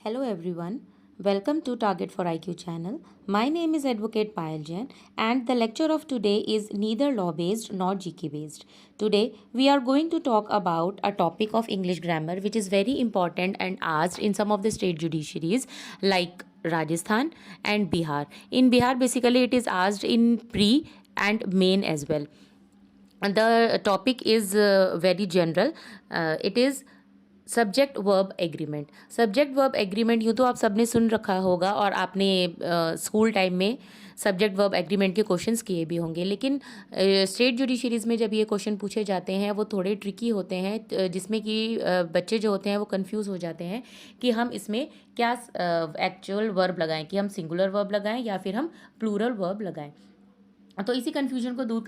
Hello everyone, welcome to Target for IQ channel. My name is Advocate Payal Jain and the lecture of today is neither law based nor GK based. Today we are going to talk about a topic of English grammar which is very important and asked in some of the state judiciaries like Rajasthan and Bihar. In Bihar basically it is asked in pre and main as well. The topic is very general. It is subject verb agreement. Subject verb agreement यूँ तो आप सबने सुन रखा होगा और आपने school time में subject verb agreement के क्वेश्चंस किए भी होंगे, लेकिन स्टेट जुडिशरीज में जब ये क्वेश्चन पूछे जाते हैं वो थोड़े ट्रिकी होते हैं, जिसमें कि बच्चे जो होते हैं वो कंफ्यूज हो जाते हैं कि हम इसमें क्या एक्चुअल वर्ब लगाएं, कि हम सिंगुलर वर्ब लगाएं या फिर हम प्लूरल वर्ब लगाएं. तो इसी कन्फ्यूजन को दूर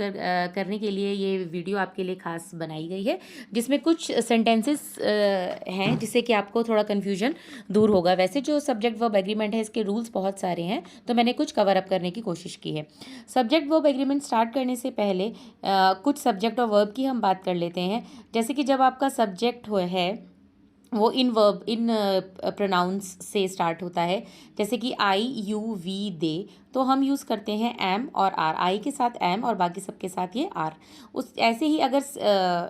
करने के लिए ये वीडियो आपके लिए खास बनाई गई है, जिसमें कुछ सेंटेंसेस हैं जिससे कि आपको थोड़ा कन्फ्यूजन दूर होगा. वैसे जो सब्जेक्ट वर्ब एग्रीमेंट है इसके रूल्स बहुत सारे हैं, तो मैंने कुछ कवर अप करने की कोशिश की है. सब्जेक्ट वर्ब एग्रीमेंट स्टार्ट करने से पहले कुछ सब्जेक्ट और वर्ब की हम बात कर लेते हैं. जैसे कि जब आपका सब्जेक्ट है वो इन प्रोनाउंस से स्टार्ट होता है, जैसे कि आई यू वी दे, तो हम यूज़ करते हैं एम और आर. आई के साथ एम और बाकी सबके साथ ये आर. उस ऐसे ही अगर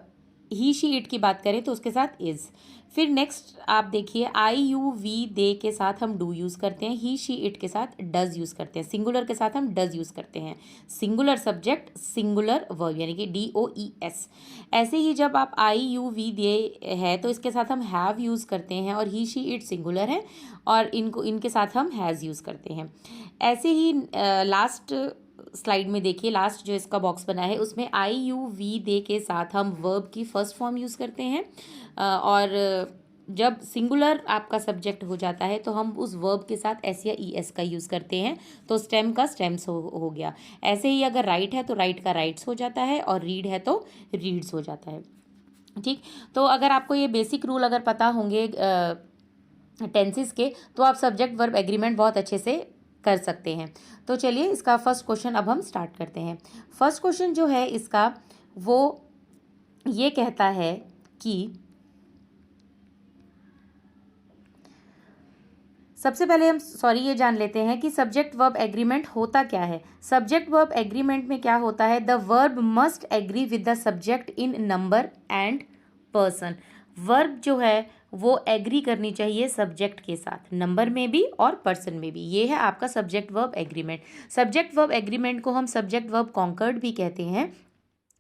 ही शी इट की बात करें तो उसके साथ इज़. फिर नेक्स्ट आप देखिए, आई यू वी दे के साथ हम डू यूज़ करते हैं, ही शी इट के साथ डज यूज़ करते हैं, सिंगुलर के साथ हम डज यूज़ करते हैं. सिंगुलर सब्जेक्ट सिंगुलर वर्ब यानी कि DOES. ऐसे ही जब आप आई यू वी दे है तो इसके साथ हम हैव यूज़ करते हैं और ही शी इट सिंगुलर है और इनके साथ हम हैज़ यूज़ करते हैं. ऐसे ही लास्ट स्लाइड में देखिए, लास्ट जो इसका बॉक्स बना है उसमें आई यू वी दे के साथ हम वर्ब की फर्स्ट फॉर्म यूज़ करते हैं और जब सिंगुलर आपका सब्जेक्ट हो जाता है तो हम उस वर्ब के साथ एस या ES का यूज़ करते हैं, तो स्टेम का स्टेम्स हो गया. ऐसे ही अगर राइट है तो राइट का राइट्स हो जाता है और रीड है तो रीड्स हो जाता है. ठीक, तो अगर आपको ये बेसिक रूल अगर पता होंगे टेंसेस के तो आप सब्जेक्ट वर्ब एग्रीमेंट बहुत अच्छे से कर सकते हैं. तो चलिए इसका फर्स्ट क्वेश्चन अब हम स्टार्ट करते हैं. फर्स्ट क्वेश्चन जो है इसका वो ये कहता है कि सबसे पहले हम ये जान लेते हैं कि सब्जेक्ट वर्ब एग्रीमेंट होता क्या है. सब्जेक्ट वर्ब एग्रीमेंट में क्या होता है, the verb must agree with the subject in number and person. Verb जो है वो एग्री करनी चाहिए सब्जेक्ट के साथ, नंबर में भी और पर्सन में भी. ये है आपका subject verb agreement. Subject verb agreement को हम सब्जेक्ट वर्ब कॉन्कर्ड भी कहते हैं.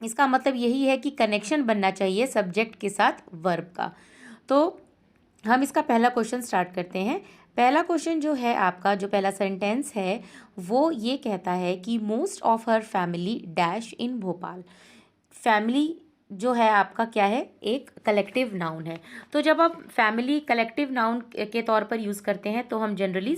इसका मतलब यही है कि कनेक्शन बनना चाहिए सब्जेक्ट के साथ वर्ब का. तो हम इसका पहला क्वेश्चन स्टार्ट करते हैं. पहला क्वेश्चन जो है आपका, जो पहला सेंटेंस है वो ये कहता है कि most of her family dash in Bhopal. Family जो है आपका क्या है, एक कलेक्टिव नाउन है. तो जब आप फैमिली कलेक्टिव नाउन के तौर पर यूज़ करते हैं तो हम जनरली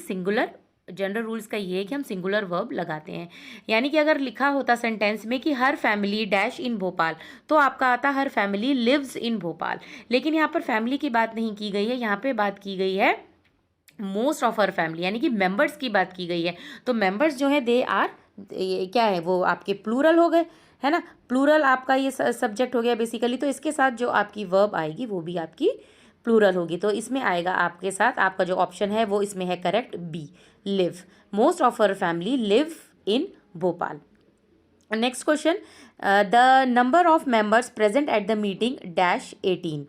जनरल रूल्स का ये है कि हम सिंगुलर वर्ब लगाते हैं. यानी कि अगर लिखा होता सेंटेंस में कि हर फैमिली डैश इन भोपाल, तो आपका आता हर फैमिली लिव्स इन भोपाल. लेकिन यहाँ पर फैमिली की बात नहीं की गई है, यहाँ पे बात की गई है मोस्ट ऑफ हर फैमिली, यानी कि मेंबर्स की बात की गई है. तो मेंबर्स जो है दे आर क्या है, वो आपके प्लूरल हो गए, है ना. प्लूरल आपका ये सब्जेक्ट हो गया बेसिकली. तो इसके साथ जो आपकी वर्ब आएगी वो भी आपकी प्लूरल होगी. तो इसमें आएगा आपके साथ आपका जो ऑप्शन है वो इसमें है correct, B, live. Most of her family live in Bhopal. Next question, the number of members present at the meeting dash 18.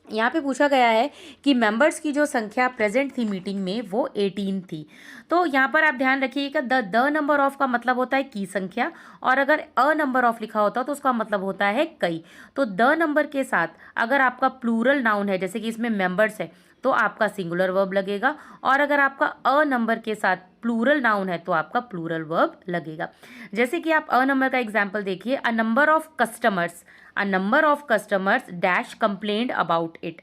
यहाँ पे पूछा गया है कि मेंबर्स की जो संख्या प्रेजेंट थी मीटिंग में वो 18 थी. तो यहाँ पर आप ध्यान रखिएगा, द नंबर ऑफ का मतलब होता है की संख्या, और अगर अ नंबर ऑफ लिखा होता तो उसका मतलब होता है कई. तो द नंबर के साथ अगर आपका प्लूरल नाउन है, जैसे कि इसमें मेंबर्स है, तो आपका सिंगुलर वर्ब लगेगा, और अगर आपका अ नंबर के साथ प्लूरल नाउन है तो आपका प्लूरल वर्ब लगेगा. जैसे कि आप अ नंबर का एग्जाम्पल देखिए, a number of customers dash complained about it.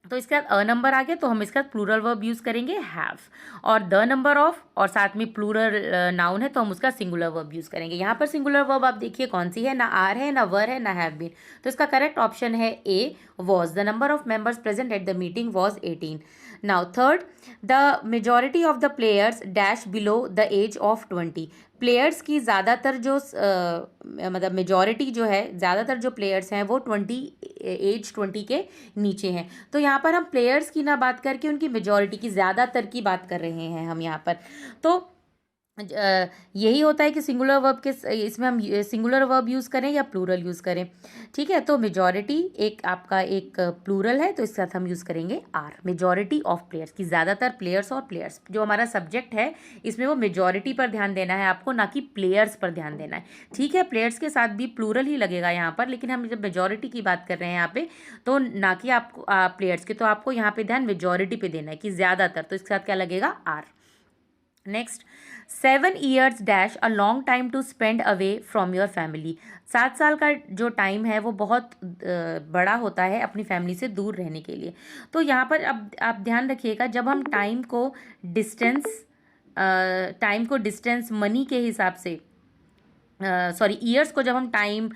तो इसके साथ अ नंबर आ गया तो हम इसका प्लूरल वर्ब यूज़ करेंगे हैव, और द नंबर ऑफ और साथ में प्लूरल नाउन है तो हम उसका सिंगुलर वर्ब यूज़ करेंगे. यहाँ पर सिंगुलर वर्ब आप देखिए कौन सी है, ना आर है, ना वर है, ना हैव बीन. तो इसका करेक्ट ऑप्शन है A, was. The number of members present at the meeting was 18. Now third, the majority of the players dash below the age of 20. Players की ज़्यादातर जो मतलब मेजॉरिटी जो है, ज़्यादातर जो प्लेयर्स हैं वो 20 के नीचे हैं। तो यहाँ पर हम प्लेयर्स की ना बात करके उनकी मेजॉरिटी की, ज़्यादातर की बात कर रहे हैं हम यहाँ पर। तो यही होता है कि सिंगुलर वर्ब के इसमें हम सिंगुलर वर्ब यूज़ करें या प्लूरल यूज़ करें। ठीक है, तो मेजॉरिटी एक आपका एक प्लूरल है, तो इसके साथ हम यूज़ करेंगे आर, मेजॉरिटी ऑफ प्लेयर्स की, ज़्यादातर प्लेयर्स। और प्लेयर्स जो हमारा सब्जेक्ट है इसमें वो मेजॉरिटी पर ध्यान देना है आपको, ना कि प्लेयर्स पर ध्यान देना है। ठीक है, प्लेयर्स के साथ भी प्लूरल ही लगेगा यहाँ पर, लेकिन हम जब मेजॉरिटी की बात कर रहे हैं यहाँ पे, तो ना कि आपको प्लेयर्स के, तो आपको यहाँ पे ध्यान मेजॉरिटी पे देना है कि ज़्यादातर, तो इसके साथ क्या लगेगा, are. Next, 7 years dash a long time to spend away from your family. 7 साल का जो टाइम है वो बहुत बड़ा होता है अपनी फैमिली से दूर रहने के लिए। तो यहाँ पर अब आप ध्यान रखिएगा, जब हम टाइम को डिस्टेंस मनी के हिसाब से, ईयर्स को जब हम टाइम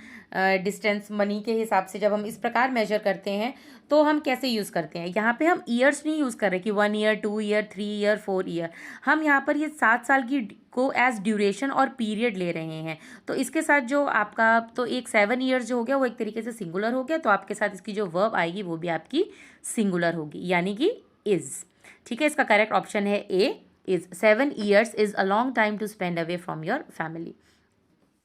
डिस्टेंस मनी के हिसाब से जब हम इस प्रकार मेजर करते हैं, तो हम कैसे यूज़ करते हैं, यहाँ पे हम ईयर्स नहीं यूज़ कर रहे कि 1 year 2 year 3 year 4 year, हम यहाँ पर ये 7 साल की को एज ड्यूरेशन और पीरियड ले रहे हैं। तो इसके साथ जो आपका, तो एक 7 years जो हो गया वो एक तरीके से सिंगुलर हो गया, तो आपके साथ इसकी जो वर्ब आएगी वो भी आपकी सिंगुलर होगी, यानी कि इज़। ठीक है, इसका करेक्ट ऑप्शन है A, is. 7 years is a long time to spend away from your family.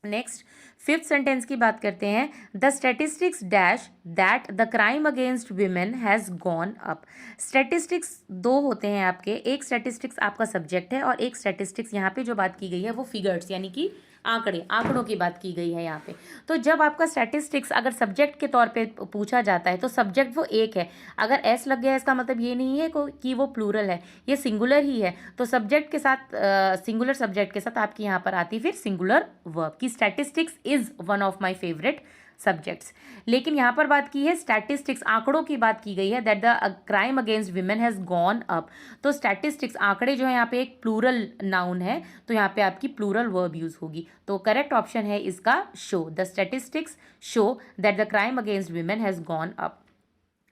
Next, 5th sentence की बात करते हैं। The statistics dash that the crime against women has gone up. Statistics दो होते हैं आपके, एक स्टैटिस्टिक्स आपका सब्जेक्ट है और एक स्टैटिस्टिक्स यहाँ पे जो बात की गई है वो फिगर्स, यानी कि आंकड़ों की बात की गई है यहाँ पे। तो जब आपका स्टैटिस्टिक्स अगर सब्जेक्ट के तौर पे पूछा जाता है, तो सब्जेक्ट वो एक है, अगर एस लग गया इसका मतलब ये नहीं है कि वो प्लूरल है, ये सिंगुलर ही है। तो सब्जेक्ट के साथ सिंगुलर सब्जेक्ट के साथ आपकी यहाँ पर आती फिर सिंगुलर वर्ब की, statistics is one of my favourite subjects. लेकिन यहाँ पर बात की है स्टैटिस्टिक्स, आंकड़ों की बात की गई है, that the crime against women has gone up. तो स्टैटिस्टिक्स, आंकड़े जो है यहाँ पे एक प्लूरल नाउन है, तो यहाँ पे आपकी प्लूरल वर्ब यूज होगी। तो करेक्ट ऑप्शन है इसका show, the statistics show that the crime against women has gone up.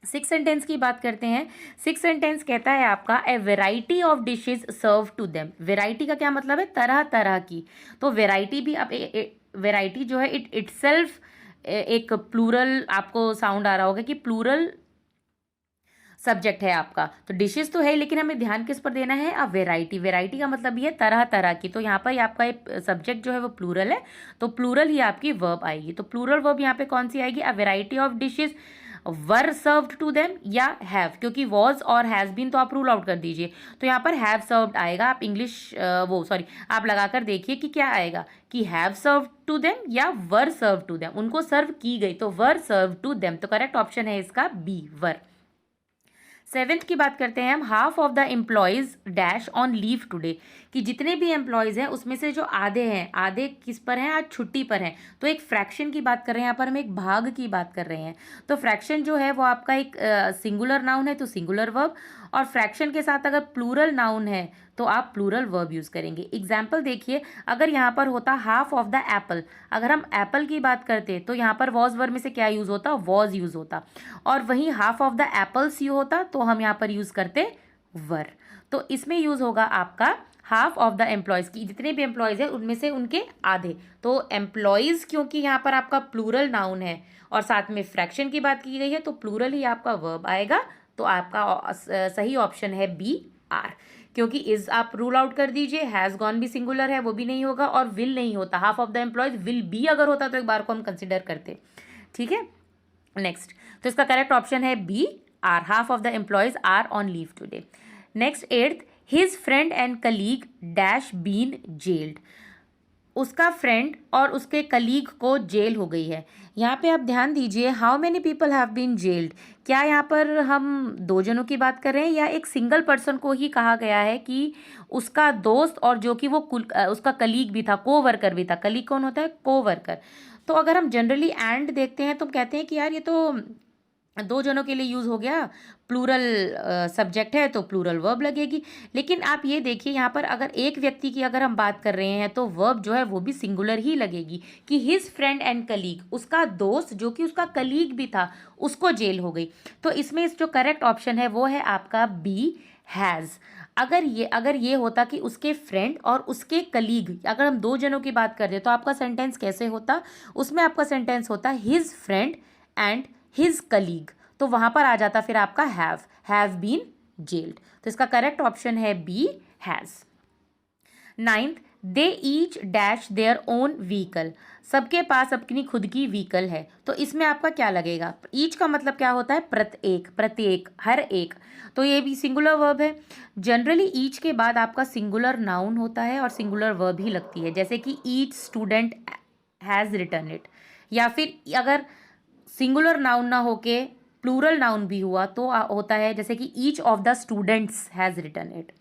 6th sentence की बात करते हैं। 6th सेंटेंस कहता है आपका, a variety of dishes serve to them. Variety का क्या मतलब है, तरह तरह की। तो वेराइटी भी आप वेराइटी जो है इटसेल्फ एक प्लूरल आपको साउंड आ रहा होगा कि प्लूरल सब्जेक्ट है आपका। तो डिशेस तो है, लेकिन हमें ध्यान किस पर देना है, अब वेराइटी। वेराइटी का मतलब ये तरह तरह की। तो यहाँ पर आपका एक सब्जेक्ट जो है वो प्लूरल है, तो प्लूरल ही आपकी वर्ब आएगी। तो प्लूरल वर्ब यहाँ पे कौन सी आएगी, a variety of dishes were served to them या हैव, क्योंकि वॉज और हैज़ बीन तो आप रूल आउट कर दीजिए, तो यहाँ पर हैव सर्व्ड आएगा। आप आप लगाकर देखिए कि क्या आएगा, कि हैव सर्व्ड टू देम या वर सर्व टू देम, उनको सर्व की गई, तो वर सर्व टू देम। तो करेक्ट ऑप्शन है इसका बी, वर। 7th की बात करते हैं हम। Half of the employees dash on leave today, कि जितने भी एम्प्लॉयज़ हैं उसमें से जो आधे हैं, आधे किस पर हैं, आज छुट्टी पर हैं। तो एक फ्रैक्शन की बात कर रहे हैं, यहाँ पर हम एक भाग की बात कर रहे हैं। तो फ्रैक्शन जो है वो आपका एक सिंगुलर नाउन है, तो सिंगुलर वर्ब, और फ्रैक्शन के साथ अगर प्लूरल नाउन है तो आप प्लूरल वर्ब यूज़ करेंगे। एग्जाम्पल देखिए, अगर यहाँ पर होता हाफ ऑफ द एप्पल, अगर हम एप्पल की बात करते तो यहाँ पर वॉज वर्ब में से क्या यूज़ होता, वॉज यूज़ होता, और वहीं half of the apples you होता तो हम यहाँ पर यूज़ करते वर। तो इसमें यूज़ होगा आपका हाफ ऑफ द एम्प्लॉयज़ की, जितने भी एम्प्लॉयज़ हैं उनमें से उनके आधे। तो एम्प्लॉयज़ क्योंकि यहाँ पर आपका प्लूरल नाउन है और साथ में फ्रैक्शन की बात की गई है, तो प्लूरल ही आपका वर्ब आएगा। तो आपका सही ऑप्शन है बी, आर, क्योंकि इज आप रूल आउट कर दीजिए, हैज़ गॉन भी सिंगुलर है, वो भी नहीं होगा, और विल नहीं होता। Half of the employees will be अगर होता तो एक बार को हम कंसिडर करते। ठीक है, नेक्स्ट, तो इसका करेक्ट ऑप्शन है B, are, half of the employees are on leave today. Next, 8th, his friend and colleague dash been jailed. उसका फ्रेंड और उसके कलीग को जेल हो गई है। यहाँ पे आप ध्यान दीजिए, how many people have been jailed, क्या यहाँ पर हम दो जनों की बात कर रहे हैं या एक सिंगल पर्सन को ही कहा गया है कि उसका दोस्त और जो कि वो उसका कलीग भी था, को वर्कर भी था। कलीग कौन होता है, को वर्कर। तो अगर हम जनरली एंड देखते हैं तो हम कहते हैं कि यार ये तो दो जनों के लिए यूज़ हो गया, प्लूरल सब्जेक्ट है तो प्लूरल वर्ब लगेगी। लेकिन आप ये देखिए, यहाँ पर अगर एक व्यक्ति की अगर हम बात कर रहे हैं तो वर्ब जो है वो भी सिंगुलर ही लगेगी, कि हिज फ्रेंड एंड कलीग, उसका दोस्त जो कि उसका कलीग भी था उसको जेल हो गई। तो इसमें जो करेक्ट ऑप्शन है वो है आपका बी, हैज़। अगर ये होता कि उसके फ्रेंड और उसके कलीग, अगर हम दो जनों की बात करते तो आपका सेंटेंस कैसे होता? उसमें आपका सेंटेंस होता his friend and his colleague, तो वहां पर आ जाता फिर आपका हैव बीन जेल्ड। तो इसका करेक्ट ऑप्शन है B, has. Ninth, they each dash their own vehicle. सबके पास अपनी खुद की व्हीकल है, तो इसमें आपका क्या लगेगा? ईच का मतलब क्या होता है? प्रत्येक, हर एक, तो ये भी सिंगुलर वर्ब है। जनरली ईच के बाद आपका सिंगुलर नाउन होता है और सिंगुलर वर्ब ही लगती है, जैसे कि each student has return it, या फिर अगर सिंगुलर नाउन ना होके प्लूरल नाउन भी हुआ तो होता है जैसे कि each of the students has return it.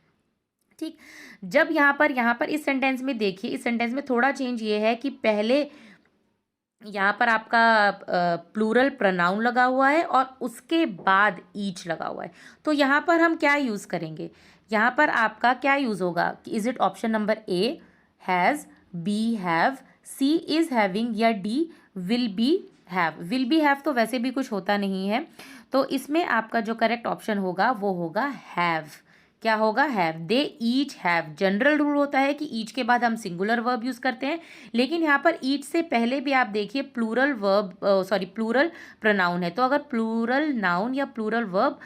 ठीक, जब यहाँ पर इस सेंटेंस में देखिए, इस सेंटेंस में थोड़ा चेंज ये है कि पहले यहाँ पर आपका प्लूरल प्रोनाउन लगा हुआ है और उसके बाद ईच लगा हुआ है, तो यहाँ पर हम क्या यूज़ करेंगे? यहाँ पर आपका क्या यूज़ होगा? Is it option number A has, B have, C is having, या D will be have? Will be have तो वैसे भी कुछ होता नहीं है, तो इसमें आपका जो करेक्ट ऑप्शन होगा वो होगा हैव। क्या होगा? Have. They each have. General rule होता है कि ईच के बाद हम सिंगुलर वर्ब यूज करते हैं, लेकिन यहाँ पर ईच से पहले भी आप देखिए प्लूरल प्लूरल प्रोनाउन है, तो अगर प्लूरल नाउन या प्लूरल वर्ब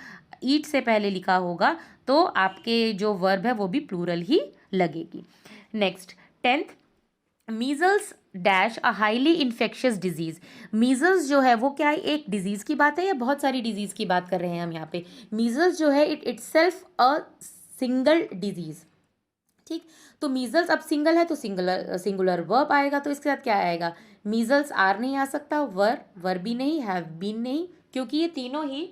ईच से पहले लिखा होगा तो आपके जो वर्ब है वो भी प्लूरल ही लगेगी। Next, 10th, measles dash a highly infectious disease. Measles जो है वो क्या है? एक डिजीज की बात है या बहुत सारी डिजीज की बात कर रहे हैं हम यहाँ पे? मीजल्स जो है इटसेल्फ अ सिंगल डिजीज। ठीक, तो मीजल्स अब सिंगल है तो सिंगुलर वर्ब आएगा, तो इसके साथ क्या आएगा? मीजल्स आर नहीं आ सकता, वर भी नहीं, हैव बीन नहीं, क्योंकि ये तीनों ही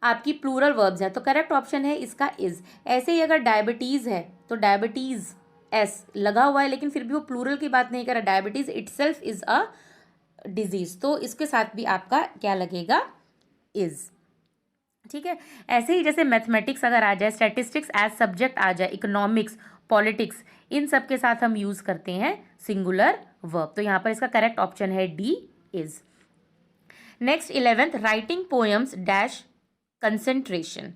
आपकी प्लूरल वर्ब्स हैं, तो करेक्ट ऑप्शन है इसका इज। ऐसे ही अगर डायबिटीज है तो डायबिटीज एस लगा हुआ है, लेकिन फिर भी वो प्लूरल की बात नहीं कर रहा, diabetes itself is a disease, तो इसके साथ भी आपका क्या लगेगा? इज। ठीक है, ऐसे ही जैसे मैथमेटिक्स अगर आ जाए, स्टैटिस्टिक्स एज सब्जेक्ट आ जाए, इकोनॉमिक्स, पॉलिटिक्स, इन सब के साथ हम यूज करते हैं सिंगुलर वर्ब, तो यहाँ पर इसका करेक्ट ऑप्शन है D, is. Next, 11th, writing poems dash concentration.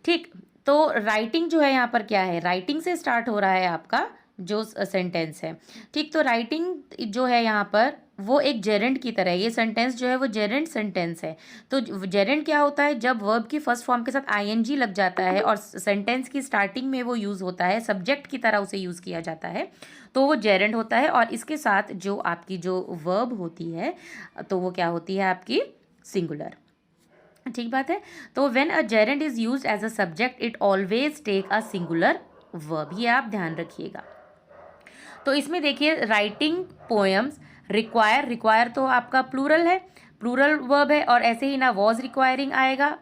ठीक, तो राइटिंग जो है यहाँ पर क्या है? राइटिंग से स्टार्ट हो रहा है आपका जो सेंटेंस है। ठीक, तो राइटिंग जो है यहाँ पर वो एक जेरेंड की तरह है, ये सेंटेंस जो है वो जेरेंड सेंटेंस है। तो जेरेंड क्या होता है? जब वर्ब की फर्स्ट फॉर्म के साथ आईएनजी लग जाता है और सेंटेंस की स्टार्टिंग में वो यूज़ होता है, सब्जेक्ट की तरह उसे यूज़ किया जाता है, तो वो जेरेंड होता है। और इसके साथ जो आपकी जो वर्ब होती है तो वो क्या होती है? आपकी सिंगुलर। ठीक बात है, तो when a gerund is used as a subject it always take a singular verb, ये आप ध्यान रखिएगा। तो इसमें देखिए राइटिंग पोएम्स, रिक्वायर तो आपका प्लूरल है, प्लूरल वर्ब है, और ऐसे ही ना वॉज रिक्वायरिंग आएगा,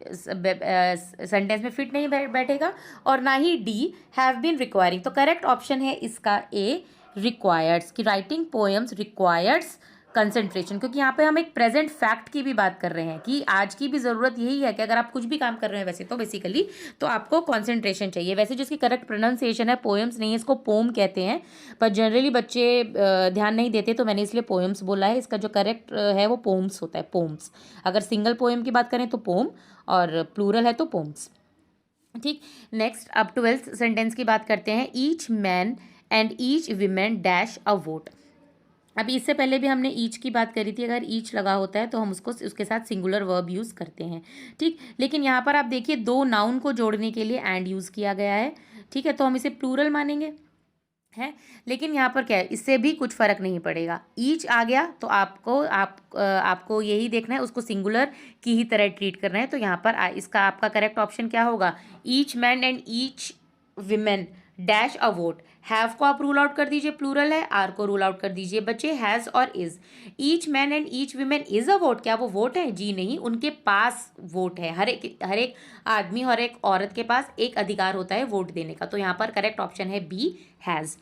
सेंटेंस में फिट नहीं बैठेगा, और ना ही डी हैव बीन रिक्वायरिंग, तो करेक्ट ऑप्शन है इसका ए, रिक्वायर्ड्स, कि राइटिंग पोएम्स रिक्वायर्ड्स कंसंट्रेशन, क्योंकि यहाँ पे हम एक प्रेजेंट फैक्ट की भी बात कर रहे हैं कि आज की भी ज़रूरत यही है कि अगर आप कुछ भी काम कर रहे हैं वैसे तो बेसिकली तो आपको कंसंट्रेशन चाहिए। वैसे जिसकी करेक्ट प्रोनाउंसिएशन है पोएम्स नहीं है, इसको पोम कहते हैं, पर जनरली बच्चे ध्यान नहीं देते, तो मैंने इसलिए पोएम्स बोला है। इसका जो करेक्ट है वो पोम्स होता है, पोम्स। अगर सिंगल पोएम की बात करें तो पोम, और प्लूरल है तो पोम्स। ठीक, नेक्स्ट अब 12th सेंटेंस की बात करते हैं। Each man and each women dash a vote. अभी इससे पहले भी हमने ईच की बात करी थी, अगर ईच लगा होता है तो हम उसके साथ सिंगुलर वर्ब यूज़ करते हैं। ठीक, लेकिन यहाँ पर आप देखिए दो नाउन को जोड़ने के लिए एंड यूज़ किया गया है। ठीक है, तो हम इसे प्लूरल मानेंगे है, लेकिन यहाँ पर क्या है? इससे भी कुछ फर्क नहीं पड़ेगा, ईच आ गया तो आपको यही देखना है, उसको सिंगुलर की ही तरह ट्रीट करना है। तो यहाँ पर इसका आपका करेक्ट ऑप्शन क्या होगा? Each man and each women dash a vote. Have को आप रूल आउट कर दीजिए, प्लूरल है, आर को रूल आउट कर दीजिए बच्चे, हैज़ और is. Each man and each women is a vote, क्या वो वोट है? जी नहीं, उनके पास वोट है। हर एक आदमी, हर एक औरत के पास एक अधिकार होता है वोट देने का, तो यहाँ पर करेक्ट ऑप्शन है B, has.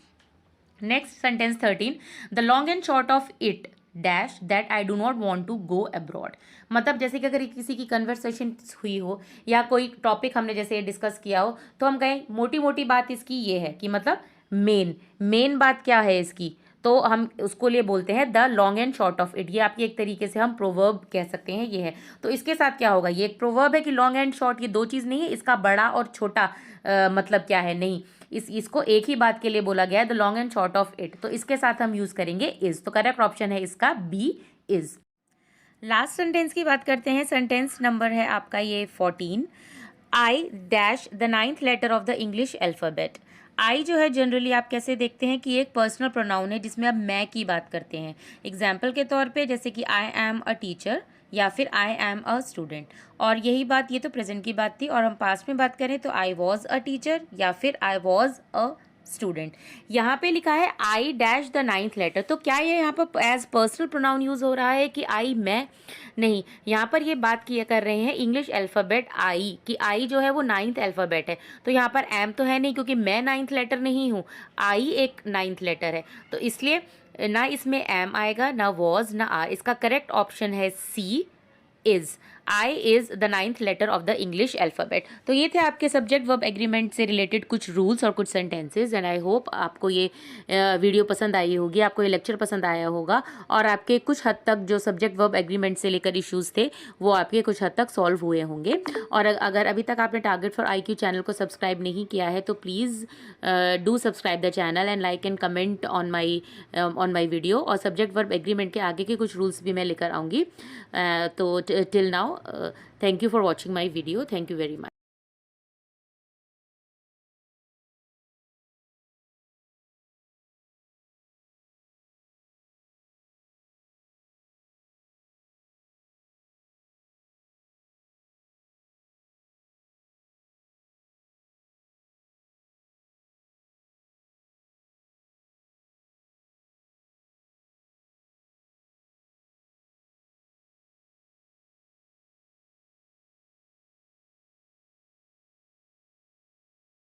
Next sentence 13, the long and short of it dash that I do not want to go abroad. मतलब जैसे कि अगर किसी की कन्वर्सेशन हुई हो या कोई टॉपिक हमने जैसे डिस्कस किया हो, तो हम कहें मोटी मोटी बात इसकी ये है कि मतलब मेन बात क्या है इसकी, तो हम उसको लिए बोलते हैं the long and short of it. ये आपकी एक तरीके से हम प्रोवर्ब कह सकते हैं, ये है। तो इसके साथ क्या होगा, ये एक प्रोवर्ब है कि लॉन्ग एंड शॉर्ट ये दो चीज़ नहीं है, इसका बड़ा और छोटा मतलब क्या है, नहीं, इसको एक ही बात के लिए बोला गया है, the long and short of it. तो इसके साथ हम यूज़ करेंगे इज़। तो करेक्ट ऑप्शन है इसका बी, इज़। लास्ट सेंटेंस की बात करते हैं। सेंटेंस नंबर है आपका ये 14। I dash the ninth letter of the English alphabet. I जो है जनरली आप कैसे देखते हैं कि एक पर्सनल प्रोनाउन है जिसमें आप मैं की बात करते हैं। एग्जाम्पल के तौर पे जैसे कि आई एम अ टीचर या फिर आई एम अ स्टूडेंट। और यही बात, ये तो प्रेजेंट की बात थी, और हम पास्ट में बात करें तो आई वॉज अ टीचर या फिर आई वॉज अ स्टूडेंट। यहाँ पे लिखा है I dash the ninth letter, तो क्या ये यहाँ पर एज पर्सनल प्रोनाउन यूज़ हो रहा है कि आई मैं? नहीं, यहाँ पर ये बात किया कर रहे हैं इंग्लिश अल्फ़ाबेट आई, कि आई जो है वो नाइन्थ अल्फ़ाबेट है। तो यहाँ पर एम तो है नहीं, क्योंकि मैं नाइन्थ लेटर नहीं हूँ, आई एक नाइन्थ लेटर है। तो इसलिए ना इसमें एम आएगा, ना वॉज, ना आर। इसका करेक्ट ऑप्शन है C, is. I is the ninth letter of the English alphabet. तो ये थे आपके सब्जेक्ट वर्ब एग्रीमेंट से रिलेटेड कुछ रूल्स और कुछ सेंटेंसेज। एंड आई होप आपको ये वीडियो पसंद आई होगी, आपको ये लेक्चर पसंद आया होगा, और आपके कुछ हद तक जो सब्जेक्ट वर्ब एग्रीमेंट से लेकर इश्यूज़ थे वो आपके कुछ हद तक सॉल्व हुए होंगे। और अगर अभी तक आपने टारगेट फॉर IQ चैनल को सब्सक्राइब नहीं किया है तो please do subscribe the channel and like and comment on my video. और सब्जेक्ट वर्ब एग्रीमेंट के आगे के कुछ रूल्स भी मैं लेकर आऊँगी। तो till now, thank you for watching my video. Thank you very much.